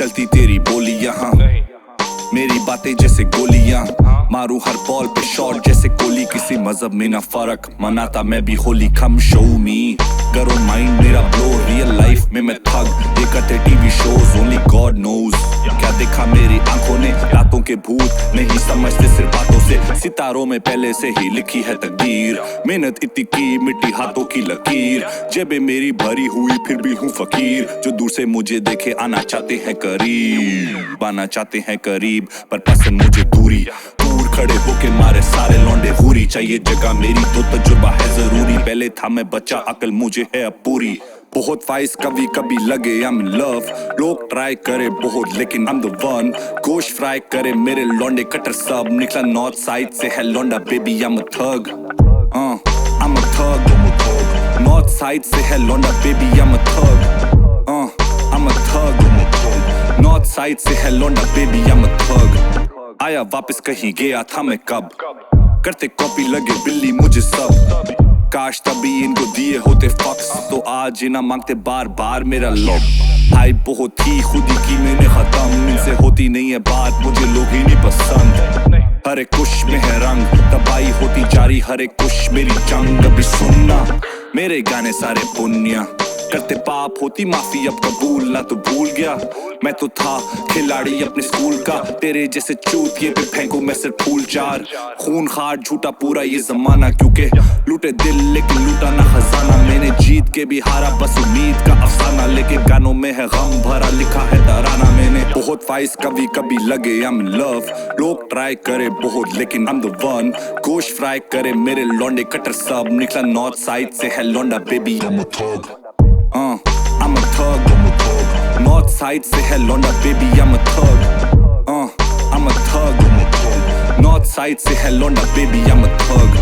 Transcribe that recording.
चलती तेरी बोली यहाँ, मेरी बातें जैसे गोलियां, मारू हर बॉल पे शॉट जैसे कोहली। किसी मजहब में ना फर्क, मनाता मैं भी होली। कम शो मी करो माइंड मेरा ब्लो, रियल लाइफ में मैं थग, ये करते TV shows, only God knows. क्या देखा मेरी आंखों ने, रातों के भूत नहीं समझते सिर्फ बातों से। सितारों में पहले से ही लिखी है तकदीर, मेहनत इतनी की मिट्टी हाथों की लकीर। जेबें मेरी भरी हुई फिर भी हूँ फकीर, जो दूर से मुझे देखे आना चाहते हैं करीब, आना चाहते हैं करीब, पर पसंद मुझे दूरी। दूर खड़े होके मारे सारे लौंडे हुरी, चाहिए जगह मेरी तो तजुर्बा है जरूरी। पहले था मैं बच्चा, अकल मुझे है अब पूरी। बहुत वाइस कभी कभी लगे I'm in love, लोग ट्राई करे बहुत लेकिन I'm the one। गोश्त फ्राई करे मेरे लौंडे कटर सब, निकला नॉर्थ साइड से है लौंडा baby I'm a thug, I'm a thug। North side से है लौंडा baby I'm a thug, I'm a thug। North side से है लौंडा बेबी I'm a thug। आया वापस कहीं गया था मैं कब, करते कॉपी लगे बिल्ली मुझे सब। काश तभी इनको दिए होते फक्स, तो आज इना मांगते बार बार मेरा लव। हाई बहुत थी खुद ही की मैंने खत्म, इनसे होती नहीं है बात, मुझे लोग ही नहीं पसंद। हर एक कुश में है रंग, तबाही होती जारी हर एक कुश मेरी जंग। अभी सुनना मेरे गाने सारे पुण्य, करते पाप होती माफी अब कबूल। ना तो भूल गया मैं तो था खिलाड़ी अपने स्कूल का, तेरे जैसे चूतिए पे फेंकू मैं सिर्फ फूल चार। खून खार झूठा पूरा ये जमाना, क्योंकि लूटे दिल लेकिन लूटा ना खजाना। मैंने जीत के भी हारा बस उम्मीद का अफसाना, लेकिन गानों में है गम भरा लिखा है तराना। मैंने बहुत वाइस कभी कभी लगे I'm in love, लोग ट्राई करे बहुत लेकिन I'm the one। गोश्त फ्राई करे मेरे लौंडे कटर सब, निकला नॉर्थ साइड से है लौंडा baby I'm a thug, I'm a thug। North side से है लौंडा baby I'm a thug, I'm a thug। North side से है लौंडा बेबी I'm a thug।